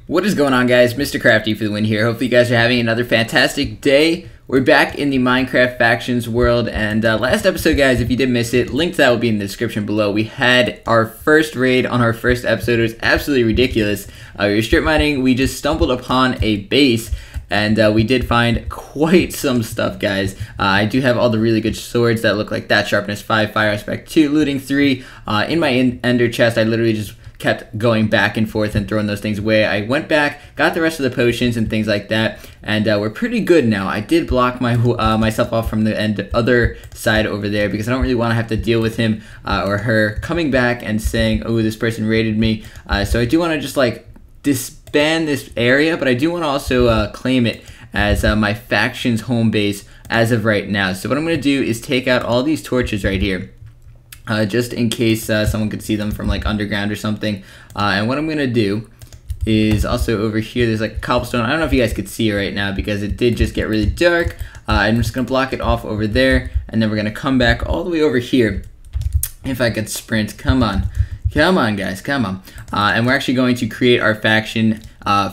What is going on, guys? Mr. Crafty for the win here. Hopefully you guys are having another fantastic day. We're back in the Minecraft factions world, and last episode, guys, if you did miss it, link to that will be in the description below. We had our first raid on our first episode. It was absolutely ridiculous. We were strip mining. We just stumbled upon a base, and we did find quite some stuff, guys. I do have all the really good swords that look like that. Sharpness 5, fire aspect 2, looting 3. In my ender chest, I literally just kept going back and forth and throwing those things away. I went back, got the rest of the potions and things like that, and we're pretty good now. I did block my myself off from the other side over there because I don't really want to have to deal with him or her coming back and saying, oh, this person raided me. So I do want to just like disband this area, but I do want to also claim it as my faction's home base as of right now. So what I'm going to do is take out all these torches right here. Just in case someone could see them from like underground or something. And what I'm going to do is also over here, there's like cobblestone. I don't know if you guys could see it right now because it did just get really dark. I'm just going to block it off over there. And then we're going to come back all the way over here. If I could sprint, come on. Come on, guys, come on. And we're actually going to create our faction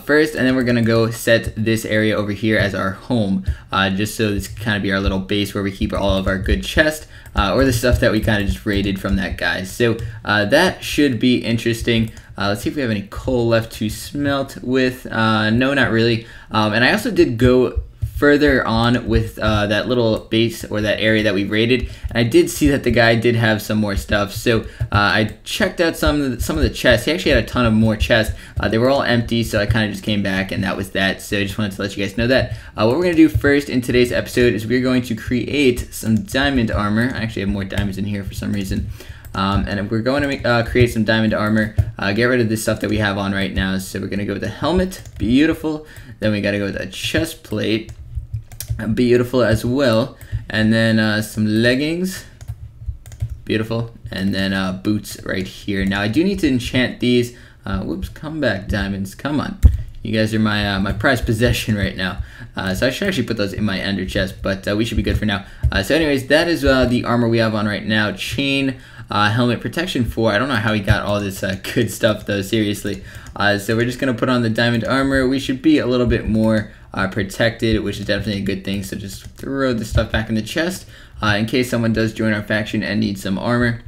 first, and then we're going to go set this area over here as our home, just so this can kind of be our little base where we keep all of our good chests, or the stuff that we kind of just raided from that guy. So that should be interesting. Let's see if we have any coal left to smelt with. No, not really. And I also did go further on with that little base or that area that we raided, and I did see that the guy did have some more stuff. So I checked out some of the chests. He actually had a ton of more chests. They were all empty, so I kind of just came back and that was that. So I just wanted to let you guys know that. What we're going to do first in today's episode is we're going to create some diamond armor. I actually have more diamonds in here for some reason. And we're going to make, create some diamond armor, get rid of this stuff that we have on right now. So we're going to go with the helmet, beautiful. Then we got to go with a chest plate, beautiful as well, and then some leggings, beautiful, and then boots right here. Now I do need to enchant these. Whoops, come back, diamonds, come on. You guys are my my prized possession right now. So I should actually put those in my ender chest, but we should be good for now. So anyways, that is the armor we have on right now. Chain, helmet, protection 4. I don't know how he got all this good stuff though, seriously. So we're just gonna put on the diamond armor. We should be a little bit more protected, which is definitely a good thing. So just throw this stuff back in the chest in case someone does join our faction and needs some armor.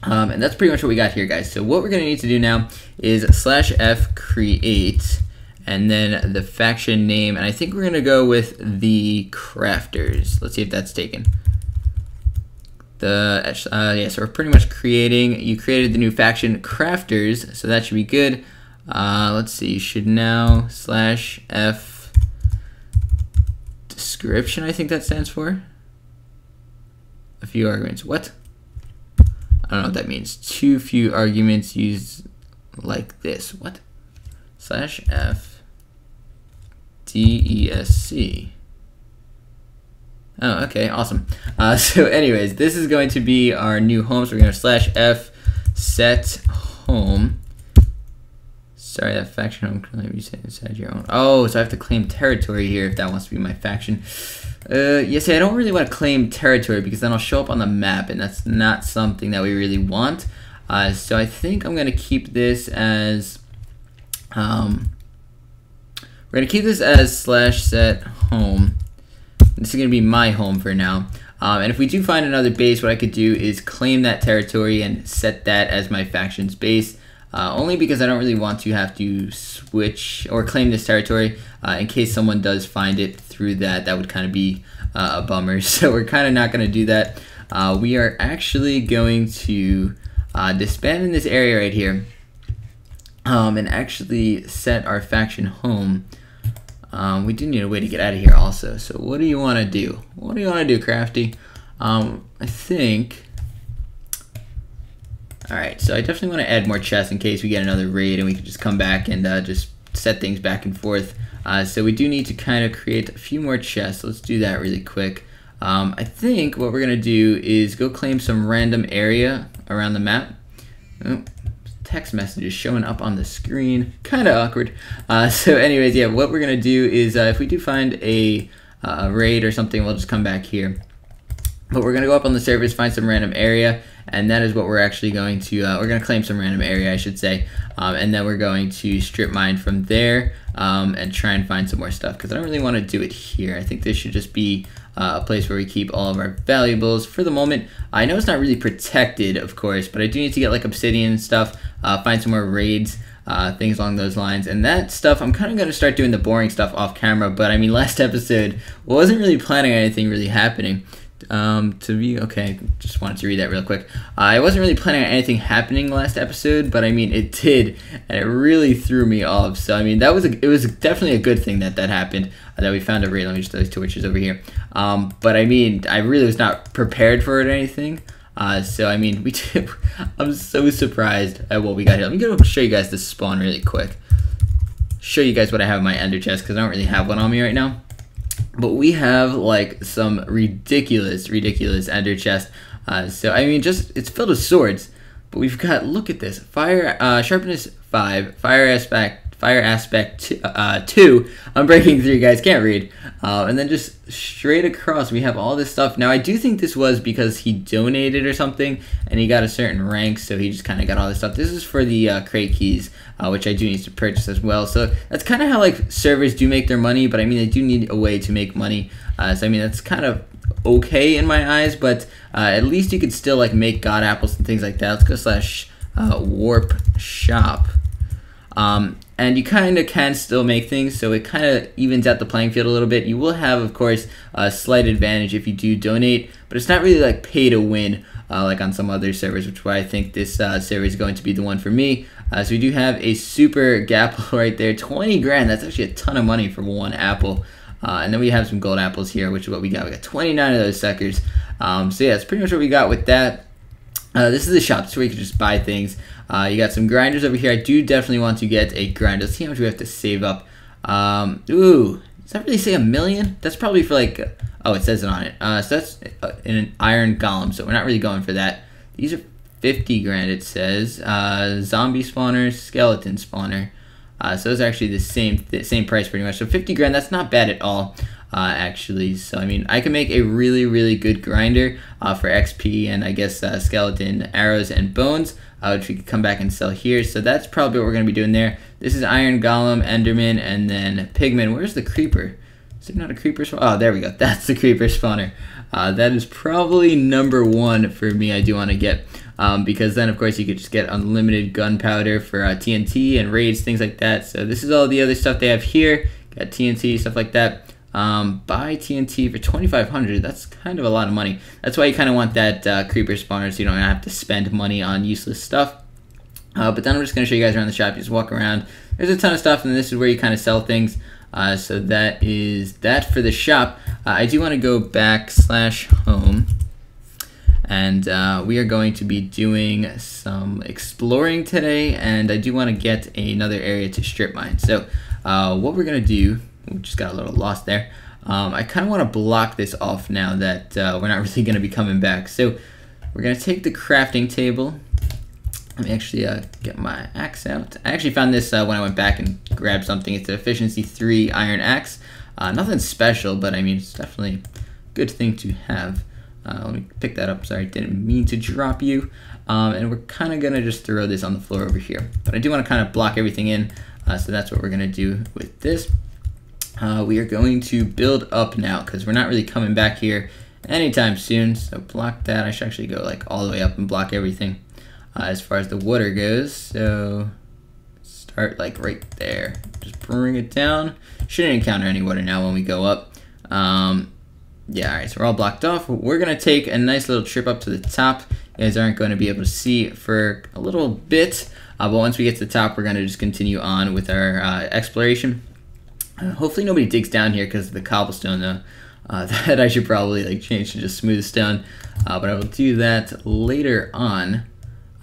And that's pretty much what we got here, guys. So what we're gonna need to do now is /F create, and then the faction name, and I think we're gonna go with the Crafters. Let's see if that's taken. Yeah, so we're pretty much creating. You created the new faction Crafters, so that should be good. Let's see. You should now /F description, I think that stands for. A few arguments. What? I don't know what that means. Too few arguments used like this. What? /F DESC. Oh, okay, awesome. So anyways, this is going to be our new home. So we're going to /F set home. Sorry, that faction home currently reset inside your own. Oh, so I have to claim territory here if that wants to be my faction. Yes, I don't really want to claim territory because then I'll show up on the map, and that's not something that we really want. So I think I'm going to keep this as we're going to keep this as /set home. This is going to be my home for now. And if we do find another base, what I could do is claim that territory and set that as my faction's base. Only because I don't really want to have to switch or claim this territory in case someone does find it through that. That would kind of be a bummer. So we're kind of not going to do that. We are actually going to disband in this area right here and actually set our faction home. We do need a way to get out of here also. So what do you want to do? What do you want to do, Crafty? I think... Alright, so I definitely want to add more chests in case we get another raid and we can just come back and just set things back and forth. So we do need to kind of create a few more chests. Let's do that really quick. I think what we're going to do is go claim some random area around the map. Oh, text messages showing up on the screen. Kind of awkward. So anyways, yeah, what we're going to do is if we do find a raid or something, we'll just come back here. But we're going to go up on the surface, find some random area, and that is what we're actually going to, we're going to claim some random area, I should say, and then we're going to strip mine from there and try and find some more stuff, because I don't really want to do it here. I think this should just be a place where we keep all of our valuables for the moment. I know it's not really protected, of course, but I do need to get like obsidian and stuff, find some more raids, things along those lines, and that stuff I'm kind of going to start doing the boring stuff off camera. But I mean, last episode wasn't really planning on anything really happening. Okay, just wanted to read that real quick. I wasn't really planning on anything happening last episode, but I mean it did, and it really threw me off. So I mean it was definitely a good thing that happened, that we found a raid. Let me just those torches over here. But I mean I really was not prepared for it or anything. So I mean I'm so surprised at what we got here. Let me go show you guys this spawn really quick. Show you guys what I have in my ender chest, because I don't really have one on me right now. But we have like some ridiculous ender chest. So I mean, it's filled with swords. But we've got, look at this, fire sharpness 5, fire aspect 2. I'm breaking through, guys, can't read. And then just straight across we have all this stuff. Now I do think this was because he donated or something, and he got a certain rank, so he just kind of got all this stuff. This is for the crate keys, which I do need to purchase as well. So that's kind of how like servers do make their money, but I mean they do need a way to make money. So I mean that's kind of okay in my eyes, but at least you could still like make god apples and things like that. Let's go slash warp shop. And you kind of can still make things, so it kind of evens out the playing field a little bit. You will have, of course, a slight advantage if you do donate, but it's not really like pay to win like on some other servers, which is why I think this server is going to be the one for me. So we do have a super gapple right there, 20 grand. That's actually a ton of money for one apple. And then we have some gold apples here, which is what we got. We got 29 of those suckers. So yeah, that's pretty much what we got with that. This is the shop, so where you can just buy things. You got some grinders over here. I do definitely want to get a grinder. Let's see how much we have to save up. Ooh, does that really say $1 million? That's probably for like, oh, it says it on it. So that's in an iron golem, so we're not really going for that. These are 50 grand, it says. Zombie spawner, skeleton spawner. So those are actually the same price pretty much. So 50 grand, that's not bad at all. Actually, so I mean I can make a really good grinder for XP and I guess skeleton arrows and bones, which we could come back and sell here. So that's probably what we're gonna be doing there. This is iron golem, enderman, and then pigman. Where's the creeper? Is it not a creeper spawner? Oh, there we go, that's the creeper spawner. That is probably number 1 for me. I do want to get because then of course you could just get unlimited gunpowder for TNT and raids, things like that. So this is all the other stuff they have here. Got TNT, stuff like that. Buy TNT for 2,500. That's kind of a lot of money. That's why you kind of want that creeper spawner, so you don't have to spend money on useless stuff. But then I'm just going to show you guys around the shop. You just walk around. There's a ton of stuff, and this is where you kind of sell things. So that is that for the shop. I do want to go /home, and we are going to be doing some exploring today, and I do want to get another area to strip mine. So what we're going to do, we just got a little lost there. I kind of want to block this off now that we're not really going to be coming back. So we're going to take the crafting table. Let me actually get my axe out. I actually found this when I went back and grabbed something. It's an efficiency 3 iron axe. Nothing special, but I mean, it's definitely a good thing to have. Let me pick that up. Sorry, didn't mean to drop you. And we're kind of going to just throw this on the floor over here. But I do want to kind of block everything in. So that's what we're going to do with this. We are going to build up now because we're not really coming back here anytime soon. So block that. I should actually go like all the way up and block everything as far as the water goes. So start like right there. Just bring it down. Shouldn't encounter any water now when we go up. Yeah, alright, so we're all blocked off. We're going to take a nice little trip up to the top. You guys aren't going to be able to see for a little bit. But once we get to the top, we're going to just continue on with our exploration. Hopefully nobody digs down here because of the cobblestone though. That I should probably like change to just smooth stone. But I will do that later on.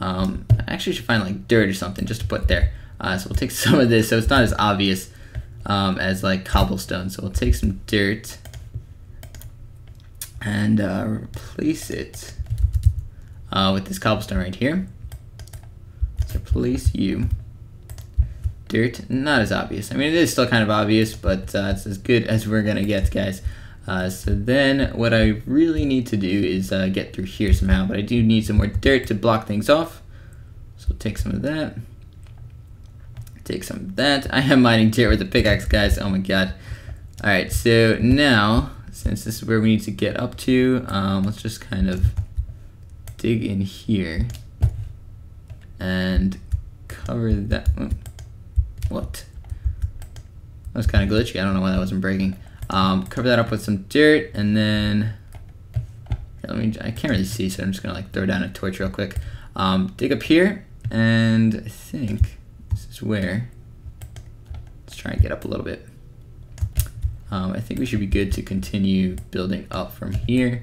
I actually should find like dirt or something just to put there. So we'll take some of this so it's not as obvious as like cobblestone. So we'll take some dirt and replace it with this cobblestone right here. Let's replace you. Dirt, not as obvious. I mean, it is still kind of obvious, but it's as good as we're gonna get, guys. So then what I really need to do is get through here somehow, but I do need some more dirt to block things off. So take some of that. Take some of that. I am mining dirt with a pickaxe, guys. Oh my god. Alright, so now, since this is where we need to get up to, let's just kind of dig in here and cover that. What? That was kind of glitchy. I don't know why that wasn't breaking. Cover that up with some dirt, and then I can't really see, so I'm just gonna like throw down a torch real quick. Dig up here, and I think this is where. Let's try and get up a little bit. I think we should be good to continue building up from here.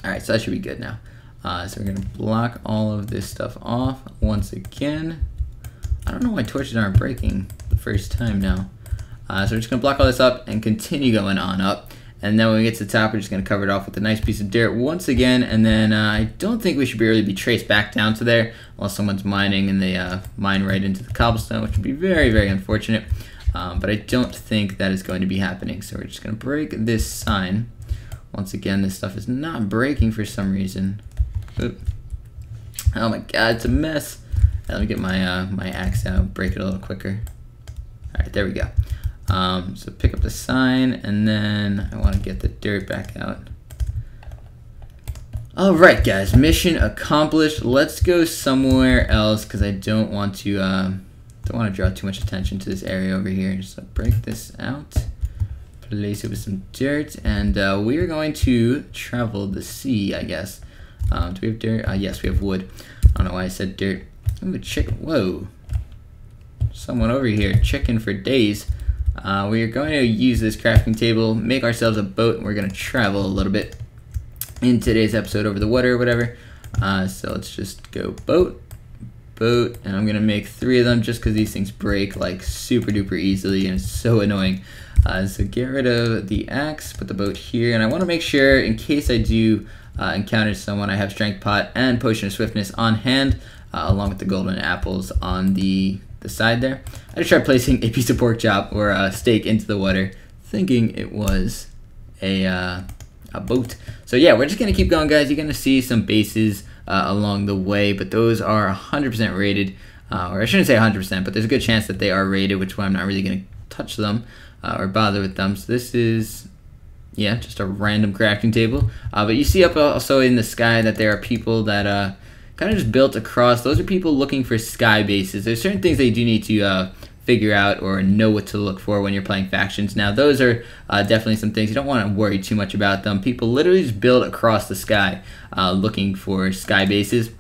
Alright, so that should be good now. So we're gonna block all of this stuff off once again. I don't know why torches aren't breaking the first time now. So we're just gonna block all this up and continue going on up. And then when we get to the top, we're just gonna cover it off with a nice piece of dirt once again. And then I don't think we should really be traced back down to there unless someone's mining and they mine right into the cobblestone, which would be very, very unfortunate. But I don't think that is going to be happening. So we're just gonna break this sign. Once again, this stuff is not breaking for some reason. Oop. Oh my god, it's a mess. Let me get my my axe out, break it a little quicker. Alright, there we go. So pick up the sign, and then I want to get the dirt back out. Alright guys, mission accomplished. Let's go somewhere else because I don't want to draw too much attention to this area over here. So break this out, place it with some dirt, and we are going to travel the sea, I guess. Do we have dirt? Yes, we have wood. I don't know why I said dirt. Ooh, chicken. Whoa. Someone over here. Chicken for days. We are going to use this crafting table, make ourselves a boat, and we're going to travel a little bit in today's episode over the water or whatever. So let's just go boat, and I'm going to make 3 of them just because these things break like super duper easily and it's so annoying. So get rid of the axe, put the boat here, and I want to make sure in case I do encounter someone, I have strength pot and potion of swiftness on hand, along with the golden apples on the side there. I just tried placing a piece of pork chop or a steak into the water, thinking it was a boat. So yeah, we're just gonna keep going, guys. You're gonna see some bases along the way, but those are 100% rated, or I shouldn't say 100%, but there's a good chance that they are rated, which is why I'm not really gonna touch them or bother with them. So this is, yeah, just a random crafting table. But you see up also in the sky that there are people that kind of just built across. Those are people looking for sky bases. There's certain things that you do need to figure out or know what to look for when you're playing factions. Now those are definitely some things you don't want to worry too much about them. People literally just build across the sky looking for sky bases,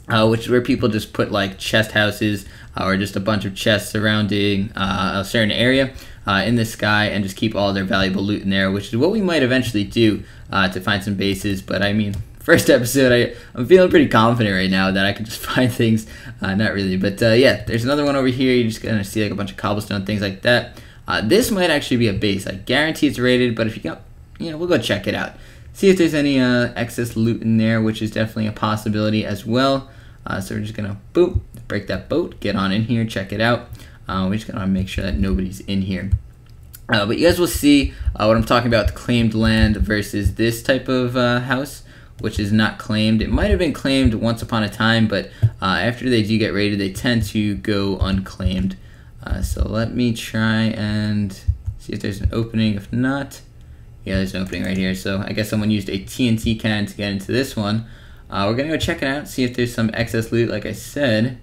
which is where people just put like chest houses or just a bunch of chests surrounding a certain area in the sky and just keep all their valuable loot in there, which is what we might eventually do to find some bases. But I mean, first episode, I'm feeling pretty confident right now that I can just find things. Not really, but yeah, there's another one over here. You're just gonna see like a bunch of cobblestone, things like that. This might actually be a base. I guarantee it's rated, but if you go, we'll go check it out. See if there's any excess loot in there, which is definitely a possibility as well. So we're just gonna boop, break that boat, get on in here, check it out. We just gotta make sure that nobody's in here. But you guys will see what I'm talking about, the claimed land versus this type of house, which is not claimed. It might have been claimed once upon a time, but after they do get raided, they tend to go unclaimed. So let me try and see if there's an opening. If not, yeah, there's an opening right here. So I guess someone used a TNT cannon to get into this one. We're gonna go check it out, see if there's some excess loot, like I said.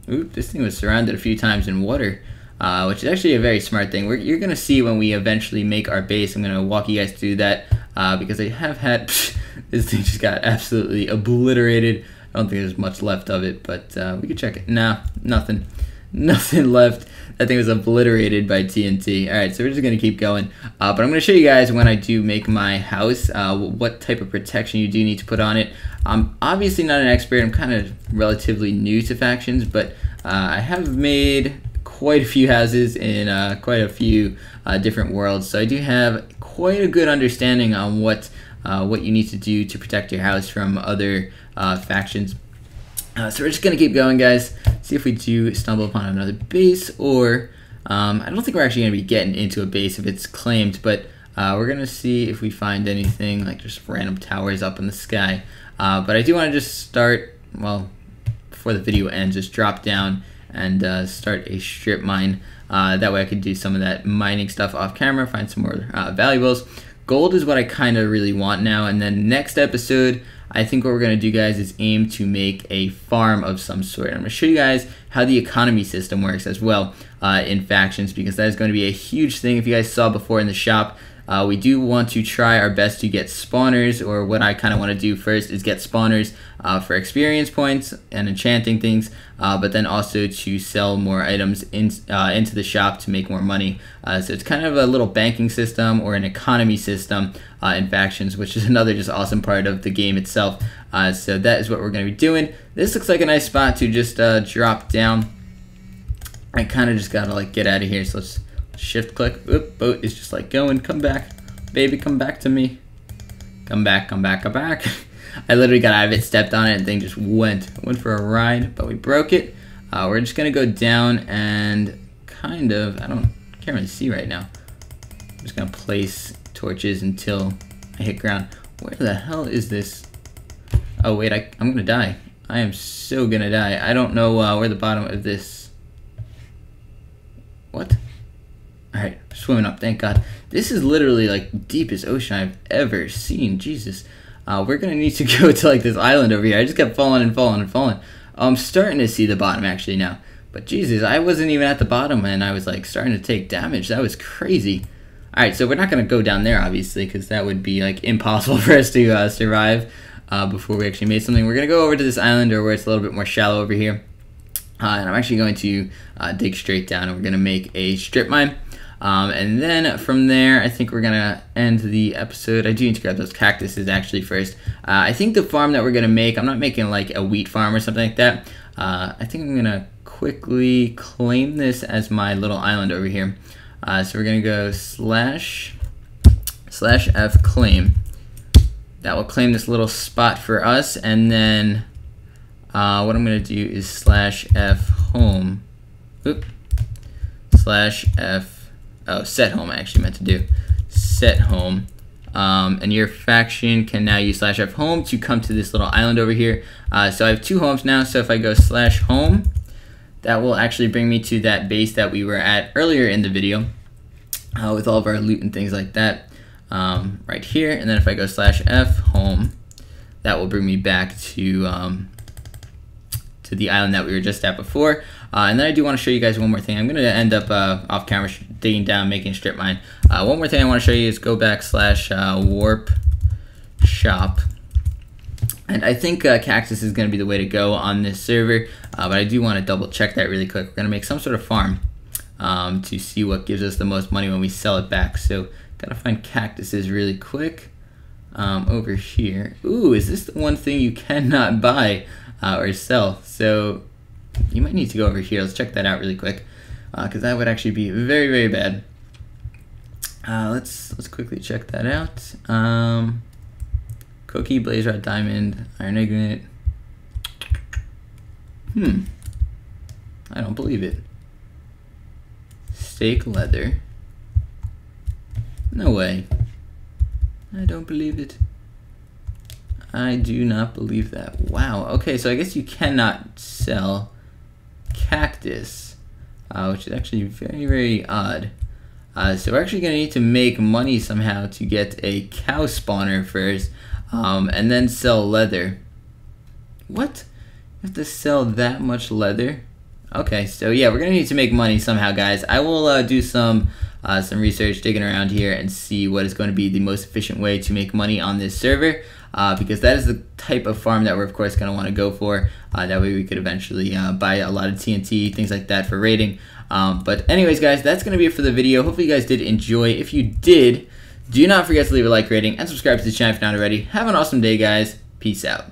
Oop, this thing was surrounded a few times in water, which is actually a very smart thing. You're gonna see when we eventually make our base. I'm gonna walk you guys through that because I have had this thing just got absolutely obliterated. I don't think there's much left of it, but we could check it. Nah, nothing left. That thing was obliterated by TNT. Alright, so we're just gonna keep going. But I'm gonna show you guys when I do make my house, what type of protection you do need to put on it. I'm obviously not an expert. I'm kind of relatively new to factions, but I have made quite a few houses in quite a few different worlds, so I do have quite a good understanding on what you need to do to protect your house from other factions. So we're just gonna keep going, guys. See if we do stumble upon another base, or I don't think we're actually going to be getting into a base if it's claimed, but we're going to see if we find anything like just random towers up in the sky. But I do want to just start, well, before the video ends, just drop down and start a strip mine. That way I could do some of that mining stuff off camera, find some more valuables. Gold is what I kind of really want now, and then next episode, I think what we're going to do, guys, is aim to make a farm of some sort. I'm going to show you guys how the economy system works as well in factions, because that is going to be a huge thing. If you guys saw before in the shop, we do want to try our best to get spawners, or what I kind of want to do first is get spawners for experience points and enchanting things, but then also to sell more items into the shop to make more money. So it's kind of a little banking system or an economy system in factions, which is another just awesome part of the game itself. So that is what we're going to be doing. This looks like a nice spot to just drop down. I kind of just got to like get out of here, so let's shift click. Oop, boat is just like going. Come back, baby, come back to me. Come back, come back, come back. I literally got out of it, stepped on it, and thing just went for a ride, but we broke it. We're just gonna go down and kind of, can't really see right now. I'm just gonna place torches until I hit ground. Where the hell is this? Oh wait, I'm gonna die. I am so gonna die. I don't know where the bottom of this. What? Alright, swimming up, thank God. This is literally like the deepest ocean I've ever seen. Jesus. We're gonna need to go to like this island over here. I just kept falling and falling and falling. I'm starting to see the bottom actually now. But Jesus, I wasn't even at the bottom and I was like starting to take damage. That was crazy. Alright, so we're not gonna go down there obviously, because that would be like impossible for us to survive before we actually made something. We're gonna go over to this island, or where it's a little bit more shallow over here. And I'm actually going to dig straight down, and we're gonna make a strip mine. And then from there, I think we're gonna end the episode. I do need to grab those cactuses actually first. I think the farm that we're gonna make, I'm not making like a wheat farm or something like that. I think I'm gonna quickly claim this as my little island over here. So we're gonna go /F claim. That will claim this little spot for us, and then what I'm gonna do is /F home. Oop. /F. Oh, set home I actually meant to do. Set home. And your faction can now use /F home to come to this little island over here. So I have 2 homes now, so if I go /home, that will actually bring me to that base that we were at earlier in the video with all of our loot and things like that right here. And then if I go /F home, that will bring me back to the island that we were just at before. And then I do want to show you guys one more thing. I'm going to end up off camera digging down, making a strip mine. One more thing I want to show you is go back /warp shop. And I think cactus is going to be the way to go on this server, but I do want to double check that really quick. We're going to make some sort of farm to see what gives us the most money when we sell it back. So got to find cactuses really quick over here. Ooh, is this the one thing you cannot buy or sell? So you might need to go over here. Let's check that out really quick, because that would actually be very, very bad. Let's quickly check that out. Cookie, blaze rod, diamond, iron ignet. I don't believe it. Steak leather. No way. I don't believe it. I do not believe that. Wow. Okay, so I guess you cannot sell cactus, which is actually very, very odd. So we're actually going to need to make money somehow to get a cow spawner first, and then sell leather. What? You have to sell that much leather? Okay, so yeah, we're going to need to make money somehow, guys. I will do some research, digging around here, and see what is going to be the most efficient way to make money on this server. Because that is the type of farm that we're of course going to want to go for. That way we could eventually buy a lot of TNT, things like that for raiding. But anyways, guys, that's going to be it for the video. Hopefully you guys did enjoy. If you did, do not forget to leave a like, rating, and subscribe to the channel if you're not already. Have an awesome day, guys. Peace out.